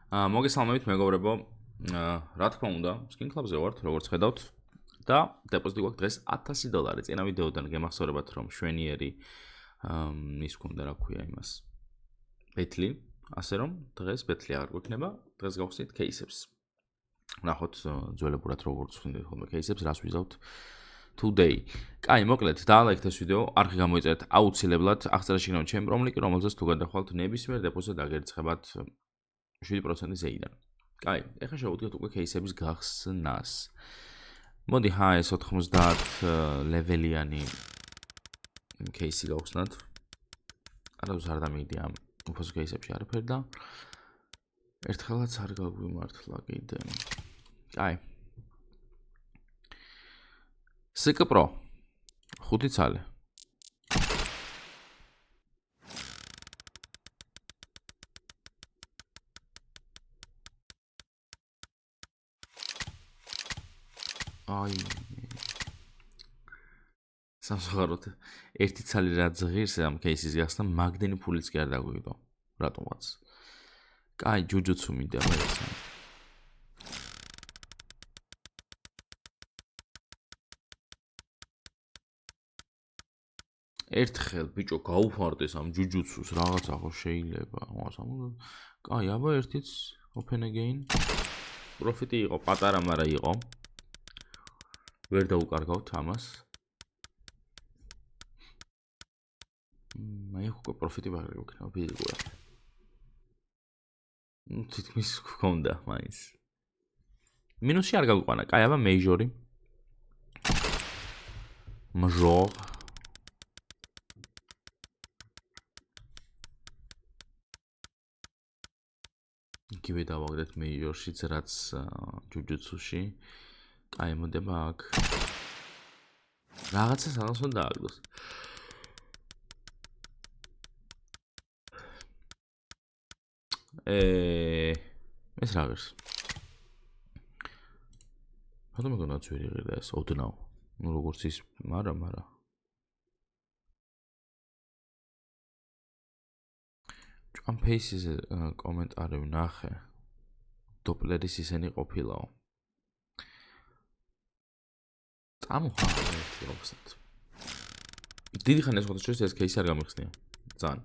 მოგესალმებით მეგობრებო. რა თქმა უნდა, Skin Club-ზე ვართ, როგორც ხედავთ და დეპოზიტი გვაქვს დღეს $1000. წინა ვიდეოდან გემახსოვრებათ, რომ შვენიერი ის ქონდა, რა ქვია იმას. ბეთლი, ასე რომ დღეს ბეთლი აღარ გვექნება, დღეს გავხსნით кейსებს. ნახოთ ძველებურად როგორც ხდით ხოლმე кейსებს, რას ვიზავთ today. კაი, მოკლედ, დაალაიქეთ ეს ვიდეო, არხი გამოიწერეთ აუცილებლად, აღწერაში იქნება ჩემი პრომლინკი, რომელზეც თუ გადახვალთ ნებისმიერ დეპოზიტად აგერცხებათ 7% ზეიდან. კაი, ეხლა შევუდგეთ უკვე кейსების გახსნას. მოდი HS 90 ლეველიანი кейსი გავხსნათ. არავის არ დამიგდი ამ უფასო кейსებში არაფერი და ერთხელაც არ გაგვიმართლა კიდე. კაი. SK Pro 5 ცალი. აი სამსახუროთ ერთი ცალი რაც ღირს ამ кейსის გახსნა მაგდენი ფულიც კი არ დაგვიგდო რატომაც. კაი, ჯუჯუცუ მინდა მეცა. ერთხელ ბიჭო გაუფარდეს ამ ჯუჯუცუს რაღაცა ხო შეიძლება. კაი, აბა ერთიც open again. პროფიტი იყო პატარა, მაგრამ იყო. ვერ დაუკარგავთ ამას. მაი უკვე პროფიტი ვაღარ გვქნება ფიზიკურად. თითქმის გქონდა მაინც. მინუსი არ გაგვიყვანა. კაი, აბა მეიჟორი. მაჟორ. იგივე დავაგდეთ მეიჟორშიც, რაც ჯუჯუცუში. კაი, მოდება აქ. რაღაცა სადაც უნდა დააგდოს. ეს რა ღირს? რატომ მეგონა ძველი ღირდა ეს ოდნავ? ნუ როგორც ის, მაგრამ ამ ფეისზე კომენტარი ვნახე. დოპლერის ისენი ყოფილაო. წამოხარ ერთი ოფსეთ. დიდი ხანია სხვათა შორის ეს кейსი არ გამიხსნია. ძალიან.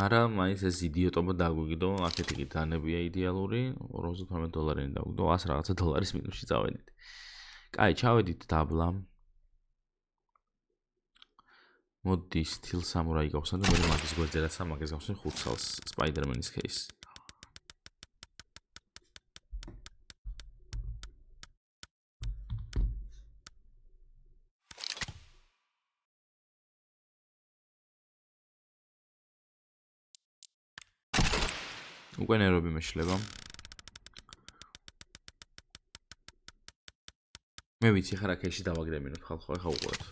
მაგრამ მაინც ეს იდიოტობა დაგვიგდო, აქეთ იგი დანებია იდეალური, $212 დაგვიგდო, 100 რაღაცა დოლარის მინუსში წავედით. კაი, ჩავედით დაბლა. მოდი Steel Samurai გავხსნათ და მე მაგის გვერდზე რაც ამაგეს გავხსნით 5 წელს Spider-Man-ის кейსი. უკვე ნერვები მეშლება. მე ვიცი ხარ აქ ეში დავაგრემინოთ ხალხო, ეხა უყურეთ.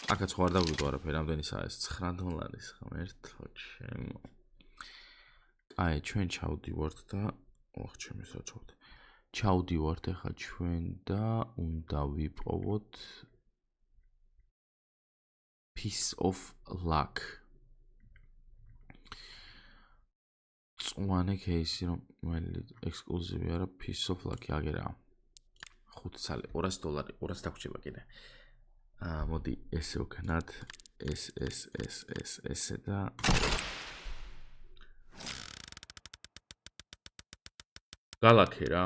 აქაც ხო არ დავიგდო არაფერი, რამდენისა ეს $9 ხომ ერთო ჩემო. აი, ჩვენ ჩავდივართ და ოხ, ჩემი საჩვენე. ჩავდივართ ეხა ჩვენ და უნდა ვიპოვოთ Piece of Luck. წვანე кейსი რომ მელი ექსკლუზივი არა, Piece of Luck-ი აგერა. 5 ცალი, $200, 200 დაგვრჩება კიდე. მოდი ესე ვქნათ, ესე და გალაქი რა.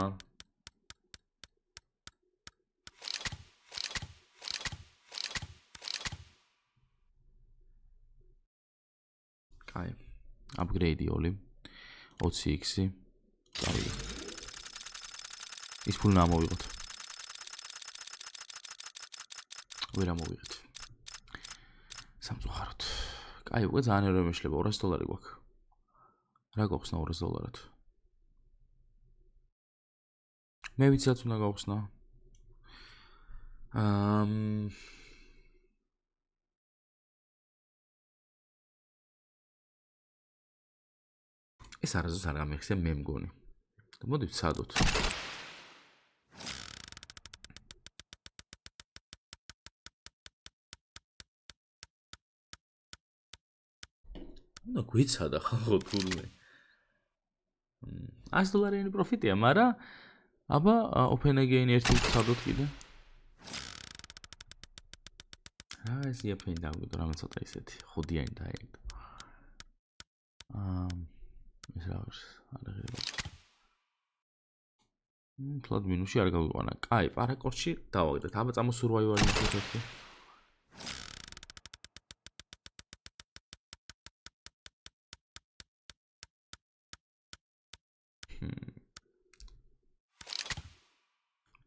კაი, upgrade-ი oli 20x-ი. კაი. ის ფული ამოვიღოთ. ვერ ამოვიღეთ. სამწუხაროდ. კაი, უკვე ძალიან ეროვნული მეშლება, $200 გვაქვს. რა გავხსნა $200-ად? მე ვიცი რაც უნდა გავხსნა. ეს არასდროს არ გამიხსენე მე მგონი. მოდი ვცადოთ. უნდა გვიცადა ხალხო თურმე. $100 პროფიტია, მაგრამ აბა open again ერთი ვცადოთ კიდე. რა ეს იაფენი დავიდო, რამე ცოტა ისეთი ხოდიანი დაიერთო. ეს რა არის? არაღირება. ფლად მინუსი არ გავიყვანა. კაი, პარაკორდში დავაგდეთ. აბა წამო survival-ი მოხდეთ.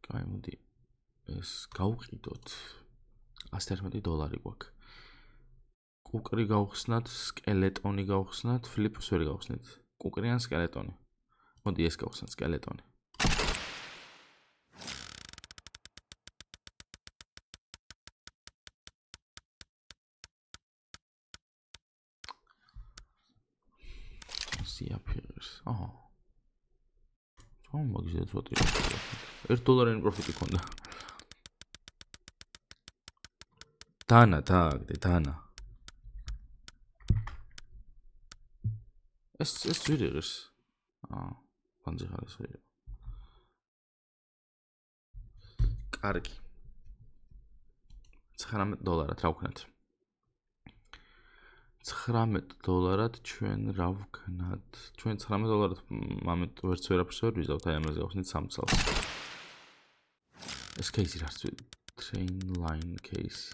კაი, მოდი ეს გავყიდოთ. $111 გვაქვს. კუკრი გავხსნათ, სკელეტონი გავხსნათ, ფლიპს ვერ გავხსნით. კუკრი ან სკელეტონი. მოდი ეს გავხსნათ სკელეტონი. სიაფირს. აჰა. მაგზეც ვატირე. $1 პროფიტი ქონდა. დანა დააგდე, დანა. ეს ძვირიღებს. ფანძი ხარ ეს ხარ. კარგი. $19 რა ვქნათ? $19 ჩვენ რა ვქნათ? ჩვენ $19 მომენტ ვერც ვერაფერს ვერ ვიზავთ, აი ამაზე გავხსნით 3 წელს. ეს кейსი რა არის? Train line case.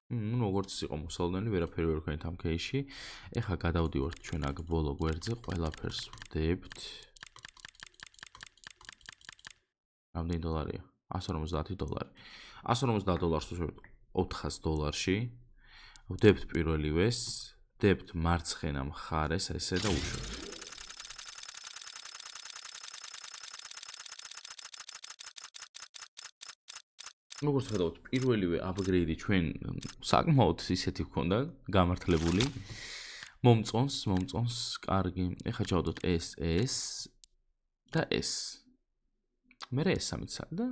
როგორც იყო მოსალოდნელი, ვერაფერი ვერ ვქნით ამ кейსში. ეხლა გადავდივართ ჩვენ აქ ბოლო გვერდზე, ყველაფერს ვდებთ. რამდენი დოლარია? $150. $150 ვშვებთ $400-ში. ვდებთ პირველივეს, ვდებთ მარცხენა მხარეს, ესე და უშვებთ. როგორც ხედავთ, პირველივე upgrade-ი ჩვენ საკმაოდ ისეთი გვქონდა, გამართლებული. მომწონს, კარგი. ეხლა ჩავდოთ ეს და ეს. მე ეს სამიც და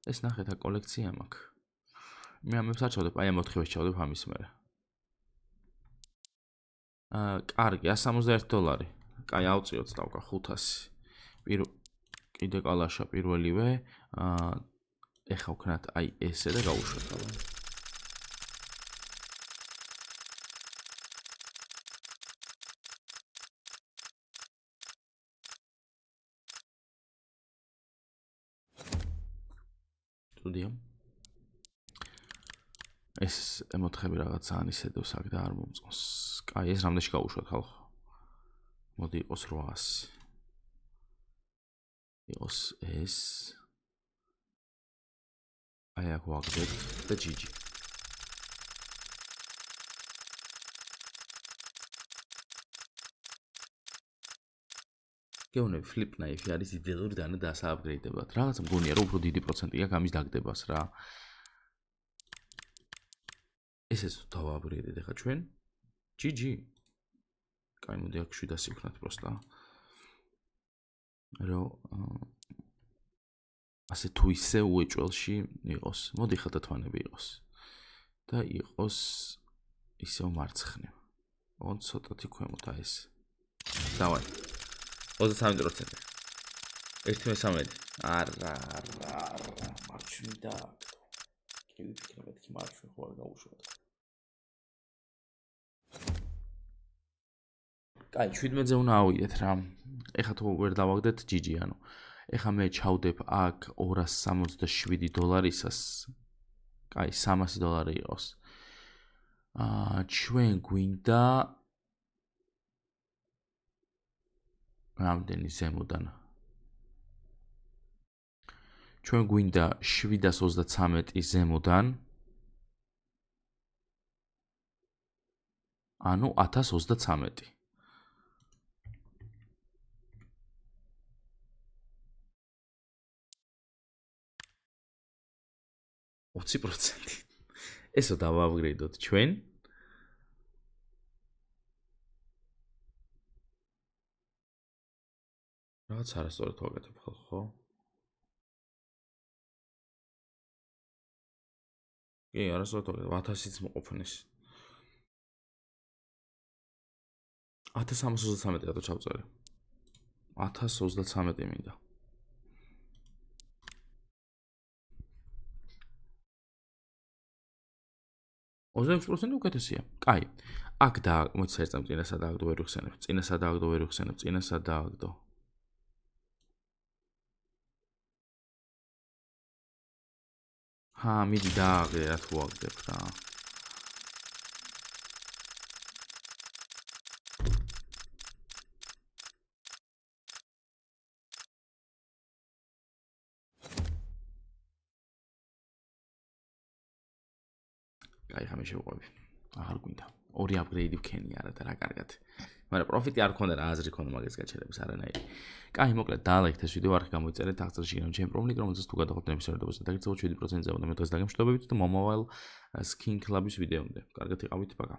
ეს ნახეთ აქ კოლექცია მაქვს. მე ამებს არ ჩავდებ, აი ამ 4-ს ჩავდებ ამის მერე. კარგი, $161. კაი, ავწიოთ დავკა 500. კიდე კალაშა პირველივე. ეხლა ვქნათ აი ესე და გავუშვათ აბა. სტუდია. ეს ემოთხები რაღაცა ისედოს აქ და არ მომწონს. კაი, ეს რამდენში გავუშვათ ხალხო? მოდი იყოს 800. იყოს ეს. აი აქ ვაგდებ და GG. გეუბნები flip knife არის იდეალური დანა დასააპგრეიდებად. რაღაც მგონია რომ უფრო დიდი პროცენტი აქვს ამის დაგდებას რა. ესეც დავააპგრეიდეთ ახლა ჩვენ. GG. კაი, მოდი აქ 700 ვქნათ პროსტა. რომ ასე თუ ისე უეჭველში იყოს. მოდი ხა დათვანები იყოს. და იყოს ისევ მარცხნივ. ოღონდ ცოტათი ქვემოთ აი ეს. დავაი. 23%. 1/13. არა. მარჩვი და კი ვიფიქრე მეთქი მარჩვი ხო არ გავუშვათ. კაი, 17-ზე უნდა ავიდეთ რა. ეხლა თუ ვერ დავაგდეთ GG ანუ. ეხლა მე ჩავდებ აქ $267-ისას. კაი, $300 იყოს. ჩვენ გვინდა რამდენი ზემოდან? ჩვენ გვინდა 733 ზემოდან. ანუ 1033. %. ესო დავააპგრეიდოთ ჩვენ. რაღაც არასწორად ვაკეთებ ხალხო. კი, არასოდეს 1000-იც მოყოფნის. 1333 რატო ჩავწერე? 1033 მინდა. %% უკეთესია. კაი. აქ და მოიცერწამ წინასა დააგდო ვერ ვიხსენებ. წინასა დააგდო. მიდი დააგდე რა თუ აგდებ რა. კაი, ხამე შევყვები. აღარ გვინდა. ორი აპგრეიდი ვქენი არა და რა კარგად. მაგრამ პროფიტი არ ქონდა რა აზრი ქონდა მაგის გაჩერების არანაირი. კაი, მოკლედ დაალაიქეთ ეს ვიდეო, არხი გამოიწერეთ, აღწერში გინდა ჩემი პრომლინკი, რომელზეც თუ გადახვდეთ ნებისმიერებაზე და გაგრძელოთ 7%-ზე, მე დღეს დაგემშვიდობებით და მომავალ skin club-ის ვიდეომდე. კარგად იყავით, პაკა.